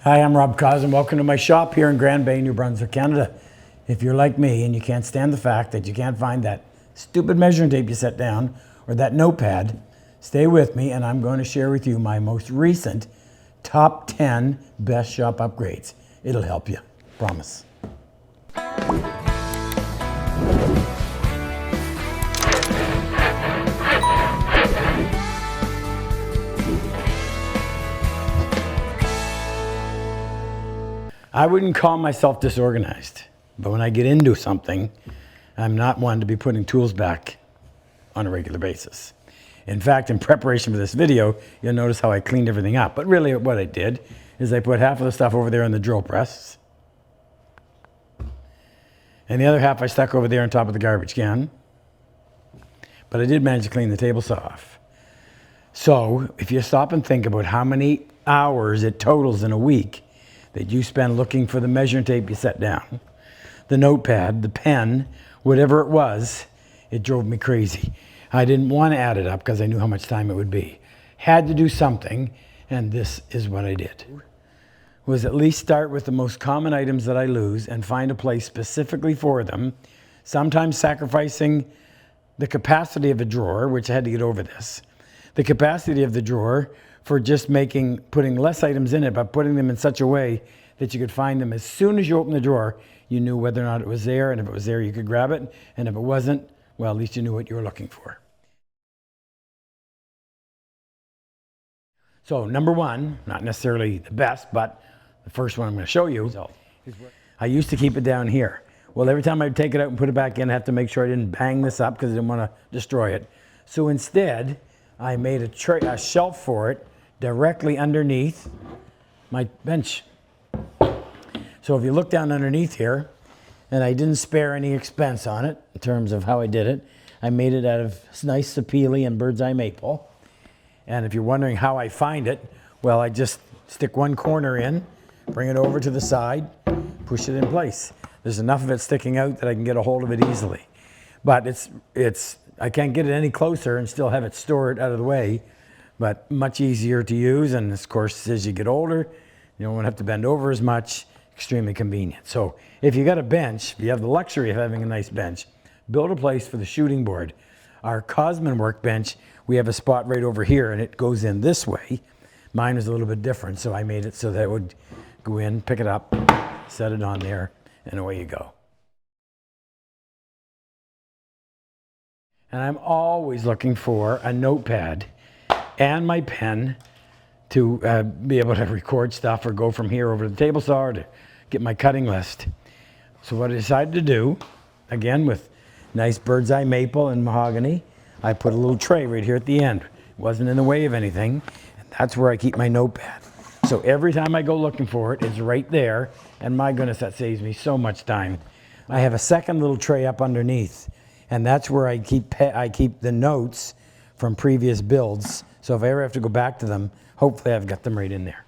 Hi, I'm Rob Cosman. Welcome to my shop here in Grand Bay, New Brunswick, Canada. If you're like me and you can't stand the fact that you can't find that stupid measuring tape you set down or that notepad, stay with me and I'm going to share with you my most recent top 10 best shop upgrades. It'll help you, promise. I wouldn't call myself disorganized, but when I get into something, I'm not one to be putting tools back on a regular basis. In fact, in preparation for this video, you'll notice how I cleaned everything up. But really what I did is I put half of the stuff over there in the drill press, and the other half I stuck over there on top of the garbage can. But I did manage to clean the table saw off. So if you stop and think about how many hours it totals in a week that you spend looking for the measuring tape you set down, the notepad, the pen, whatever it was, it drove me crazy. I didn't want to add it up because I knew how much time it would be. Had to do something, and this is what I did. Was at least start with the most common items that I lose and find a place specifically for them, sometimes sacrificing the capacity of a drawer, which I had to get over this, the capacity of the drawer for just putting less items in it, but putting them in such a way that you could find them as soon as you open the drawer, you knew whether or not it was there, and if it was there, you could grab it, and if it wasn't, well, at least you knew what you were looking for. So number one, not necessarily the best, but the first one I'm going to show you, I used to keep it down here. Well, every time I'd take it out and put it back in, I have to make sure I didn't bang this up because I didn't want to destroy it. So instead, I made a shelf for it directly underneath my bench. So if you look down underneath here, and I didn't spare any expense on it in terms of how I did it. I made it out of nice sapele and bird's eye maple. And if you're wondering how I find it, well, I just stick one corner in, bring it over to the side, push it in place. There's enough of it sticking out that I can get a hold of it easily. But I can't get it any closer and still have it stored out of the way, but much easier to use. And of course, as you get older, you don't want to have to bend over as much. Extremely convenient. So if you got a bench, if you have the luxury of having a nice bench, build a place for the shooting board. Our Cosman workbench, we have a spot right over here and it goes in this way. Mine is a little bit different, so I made it so that it would go in, pick it up, set it on there, and away you go. And I'm always looking for a notepad and my pen to be able to record stuff or go from here over to the table saw or to get my cutting list. So what I decided to do, again with nice bird's eye maple and mahogany, I put a little tray right here at the end. It wasn't in the way of anything, and that's where I keep my notepad. So every time I go looking for it, it's right there, and my goodness, that saves me so much time. I have a second little tray up underneath, and that's where I keep the notes from previous builds. So if I ever have to go back to them, hopefully I've got them right in there.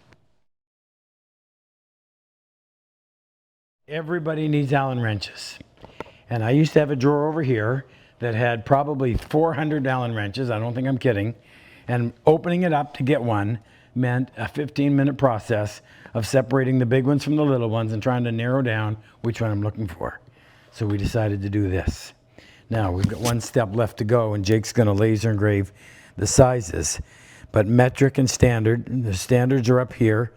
Everybody needs Allen wrenches. And I used to have a drawer over here that had probably 400 Allen wrenches. I don't think I'm kidding. And opening it up to get one meant a 15-minute process of separating the big ones from the little ones and trying to narrow down which one I'm looking for. So we decided to do this. Now we've got one step left to go, and Jake's going to laser engrave the sizes. But metric and standard, the standards are up here.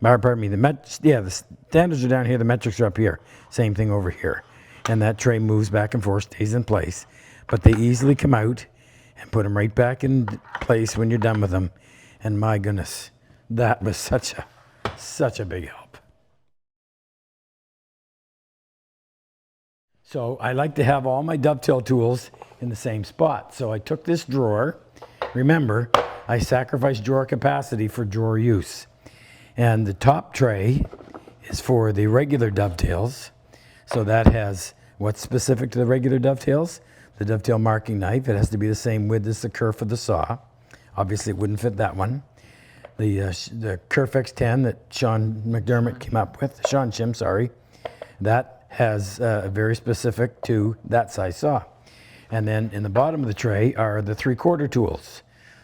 Pardon me, the standards are down here, the metrics are up here. Same thing over here. And that tray moves back and forth, stays in place. But they easily come out and put them right back in place when you're done with them. And my goodness, that was such a big help. So I like to have all my dovetail tools in the same spot. So I took this drawer. Remember, I sacrificed drawer capacity for drawer use. And the top tray is for the regular dovetails. So that has what's specific to the regular dovetails. The dovetail marking knife, it has to be the same width as the kerf of the saw. Obviously it wouldn't fit that one. The Kerf X10 that Sean McDermott came up with, Sean Shim, sorry, that has very specific to that size saw. And then in the bottom of the tray are the 3/4 tools.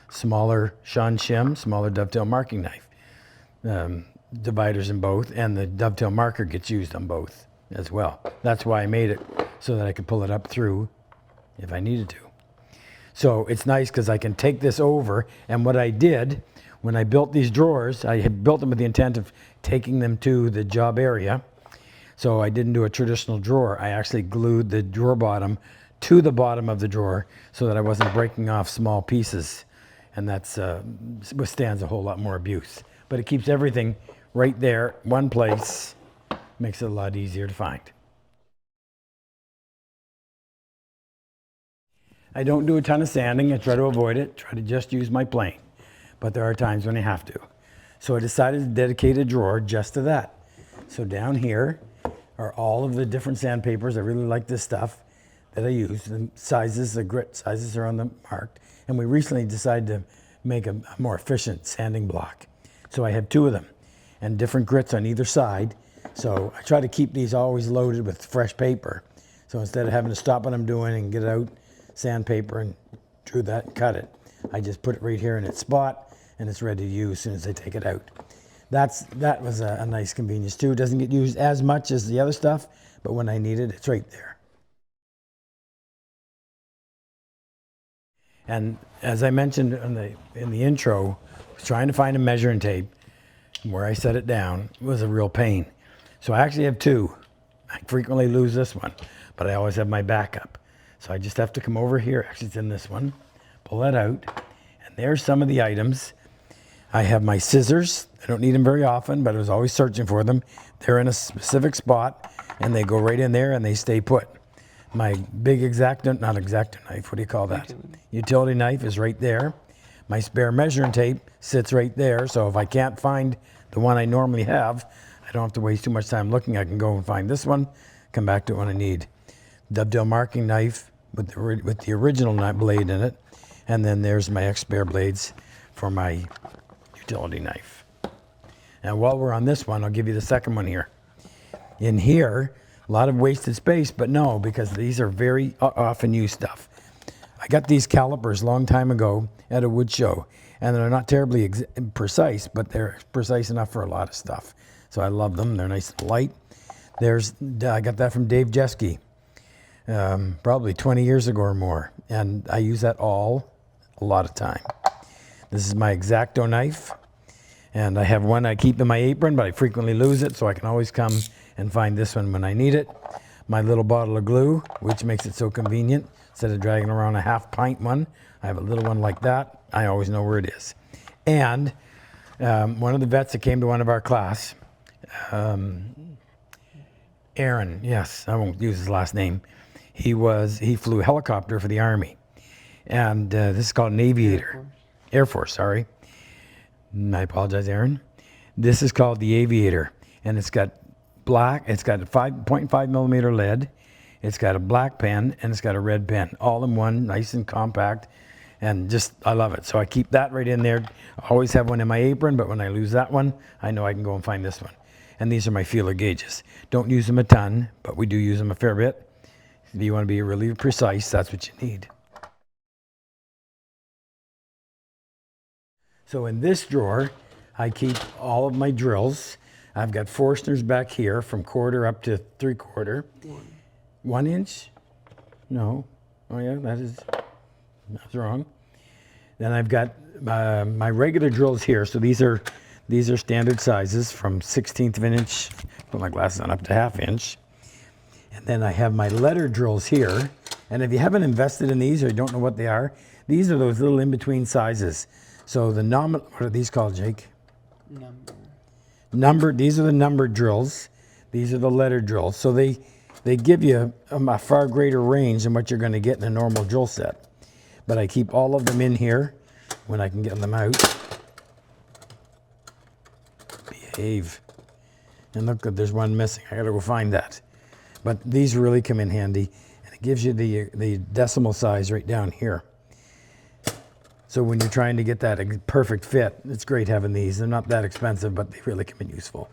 Smaller Sean Shim, smaller dovetail marking knife. dividers in both, and the dovetail marker gets used on both as well. That's why I made it so that I could pull it up through if I needed to. So it's nice because I can take this over, and what I did when I built these drawers, I had built them with the intent of taking them to the job area. So I didn't do a traditional drawer. I actually glued the drawer bottom to the bottom of the drawer so that I wasn't breaking off small pieces, and that's withstands a whole lot more abuse. But it keeps everything right there, one place, makes it a lot easier to find. I don't do a ton of sanding. I try to avoid it, try to just use my plane. But there are times when I have to. So I decided to dedicate a drawer just to that. So down here are all of the different sandpapers. I really like this stuff that I use. The sizes, the grit sizes are on the marked. And we recently decided to make a more efficient sanding block. So I have 2 of them and different grits on either side. So I try to keep these always loaded with fresh paper. So instead of having to stop what I'm doing and get out sandpaper and drew that and cut it, I just put it right here in its spot and it's ready to use as soon as I take it out. That was a nice convenience too. It doesn't get used as much as the other stuff, but when I need it, it's right there. And as I mentioned in the intro, trying to find a measuring tape where I set it down was a real pain. So I actually have 2. I frequently lose this one, but I always have my backup. So I just have to come over here, actually it's in this one, pull that out, and there's some of the items. I have my scissors. I don't need them very often, but I was always searching for them. They're in a specific spot, and they go right in there, and they stay put. My big X-Acto, not X-Acto knife, what do you call that? Utility knife is right there. My spare measuring tape sits right there, so if I can't find the one I normally have, I don't have to waste too much time looking. I can go and find this one, come back to it when I need. Dovetail marking knife with the original blade in it, and then there's my spare blades for my utility knife. And while we're on this one, I'll give you the second one here. In here, a lot of wasted space, but no, because these are very often used stuff. I got these calipers a long time ago at a wood show, and they're not terribly precise, but they're precise enough for a lot of stuff. So I love them. They're nice and light. I got that from Dave Jeske, probably 20 years ago or more, and I use that a lot of time. This is my X-Acto knife, and I have one I keep in my apron, but I frequently lose it, so I can always come and find this one when I need it. My little bottle of glue, which makes it so convenient. Instead of dragging around a half-pint one, I have a little one like that. I always know where it is. And one of the vets that came to one of our class, Aaron, yes, I won't use his last name. He flew a helicopter for the Army. And this is called an aviator. Air Force, sorry. I apologize, Aaron. This is called the aviator. And it's got it's got a 5.5 millimeter lead. It's got a black pen and it's got a red pen, all in one, nice and compact. And I love it. So I keep that right in there. I always have one in my apron, but when I lose that one, I know I can go and find this one. And these are my feeler gauges. Don't use them a ton, but we do use them a fair bit. If you want to be really precise, that's what you need. So in this drawer, I keep all of my drills. I've got Forstners back here from 1/4 up to 3/4. 1 inch? No. Oh yeah, that's wrong. Then I've got my regular drills here. So these are standard sizes from 1/16 of an inch, put my glasses on, up to 1/2 inch. And then I have my letter drills here. And if you haven't invested in these or you don't know what they are, these are those little in-between sizes. So what are these called, Jake? These are the numbered drills. These are the letter drills. So they give you a far greater range than what you're going to get in a normal drill set. But I keep all of them in here when I can get them out. Behave. And look, there's one missing. I got to go find that. But these really come in handy. And it gives you the decimal size right down here. So when you're trying to get that perfect fit, it's great having these. They're not that expensive, but they really come in useful.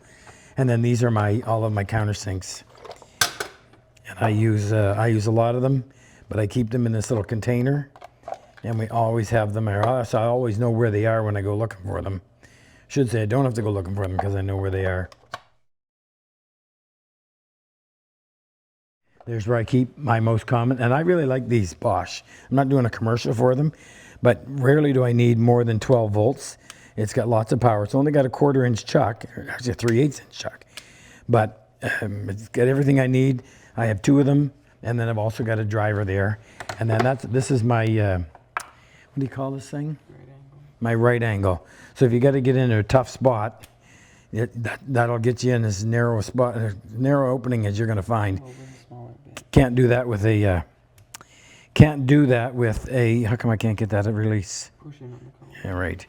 And then these are all of my countersinks. And I use a lot of them, but I keep them in this little container. And we always have them there. So I always know where they are when I go looking for them. Should say I don't have to go looking for them because I know where they are. There's where I keep my most common, and I really like these Bosch. I'm not doing a commercial for them, but rarely do I need more than 12 volts. It's got lots of power. It's only got a 1/4 inch chuck, or actually a 3/8 inch chuck, but it's got everything I need. I have 2 of them, and then I've also got a driver there. And then this is my, what do you call this thing? Right angle. My right angle. So if you got to get into a tough spot, that'll get you in as narrow a spot, narrow opening as you're going to find. Can't do that with a, how come I can't get that at release? Pushing on the collar. Yeah, right.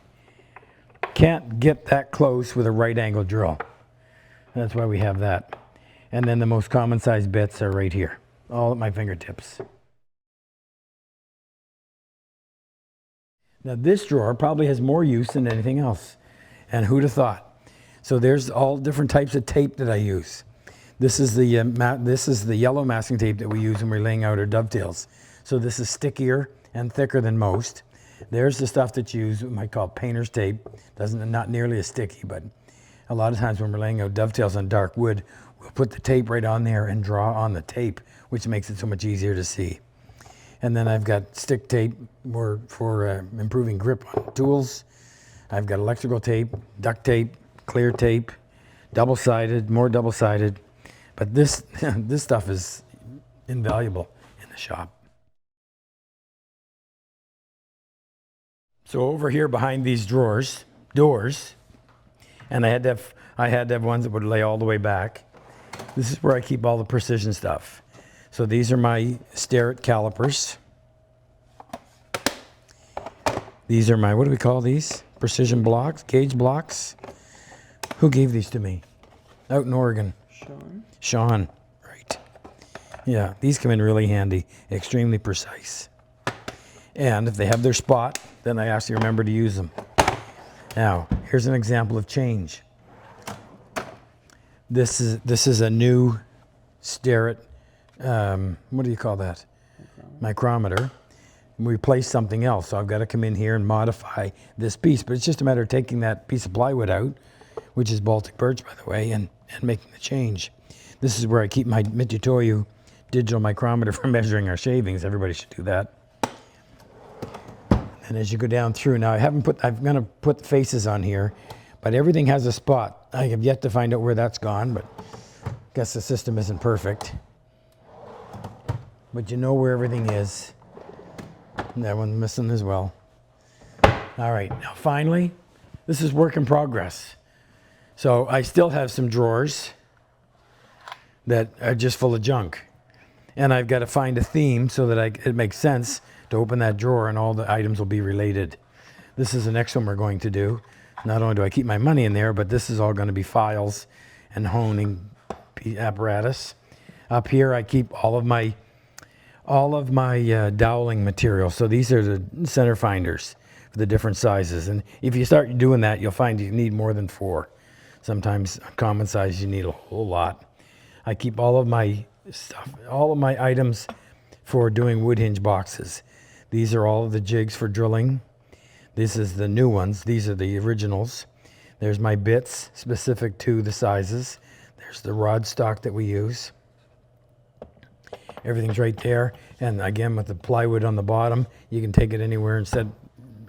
Can't get that close with a right angle drill. That's why we have that. And then the most common size bits are right here, all at my fingertips. Now this drawer probably has more use than anything else. And who'd have thought? So there's all different types of tape that I use. This is the yellow masking tape that we use when we're laying out our dovetails. So this is stickier and thicker than most. There's the stuff that's used, we might call painter's tape. Not nearly as sticky, but a lot of times when we're laying out dovetails on dark wood, we'll put the tape right on there and draw on the tape, which makes it so much easier to see. And then I've got stick tape for improving grip on tools. I've got electrical tape, duct tape, clear tape, double-sided, more double-sided. But this stuff is invaluable in the shop. So over here behind these doors, and I had to have ones that would lay all the way back. This is where I keep all the precision stuff. So these are my Starrett calipers. These are my, what do we call these? Precision blocks, gauge blocks. Who gave these to me? Out in Oregon. Sean, right. Yeah, these come in really handy, extremely precise. And if they have their spot, then I ask you to remember to use them. Now, here's an example of change. This is a new Starrett, what do you call that? Micrometer. We replace something else, so I've got to come in here and modify this piece. But it's just a matter of taking that piece of plywood out, which is Baltic birch, by the way, and making the change. This is where I keep my Mitutoyo digital micrometer for measuring our shavings. Everybody should do that. And as you go down through, now I'm going to put faces on here, but everything has a spot. I have yet to find out where that's gone, but I guess the system isn't perfect. But you know where everything is. And that one's missing as well. All right, now finally, this is work in progress. So I still have some drawers that are just full of junk. And I've got to find a theme so that it makes sense to open that drawer and all the items will be related. This is the next one we're going to do. Not only do I keep my money in there, but this is all going to be files and honing apparatus. Up here I keep all of my doweling material. So these are the center finders for the different sizes. And if you start doing that, you'll find you need more than 4. Sometimes common size you need a whole lot. I keep all of my stuff, all of my items for doing wood hinge boxes. These are all of the jigs for drilling. This is the new ones. These are the originals. There's my bits specific to the sizes. There's the rod stock that we use. Everything's right there. And again, with the plywood on the bottom, you can take it anywhere and set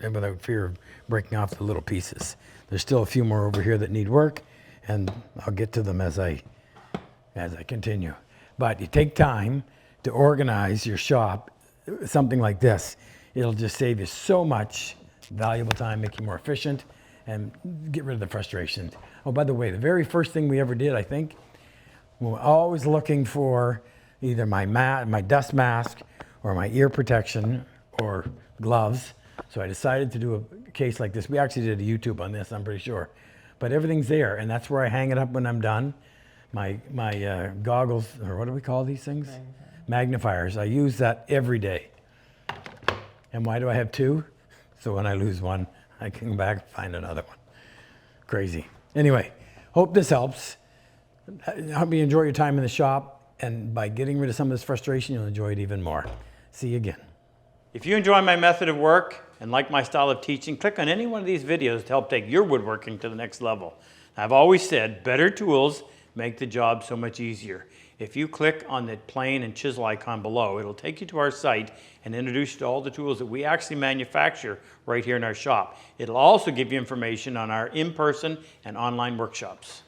without fear of breaking off the little pieces. There's still a few more over here that need work, and I'll get to them as I continue. But you take time to organize your shop, something like this. It'll just save you so much valuable time, make you more efficient, and get rid of the frustration. Oh, by the way, the very first thing we ever did, I think, we were always looking for either my dust mask or my ear protection or gloves. So I decided to do a case like this. We actually did a YouTube on this, I'm pretty sure. But everything's there, and that's where I hang it up when I'm done. My goggles, or what do we call these things? Magnifiers. I use that every day. And why do I have 2? So when I lose one, I can come back and find another one. Crazy. Anyway, hope this helps. I hope you enjoy your time in the shop, and by getting rid of some of this frustration, you'll enjoy it even more. See you again. If you enjoy my method of work and like my style of teaching, click on any one of these videos to help take your woodworking to the next level. I've always said better tools make the job so much easier. If you click on the plane and chisel icon below, it'll take you to our site and introduce you to all the tools that we actually manufacture right here in our shop. It'll also give you information on our in-person and online workshops.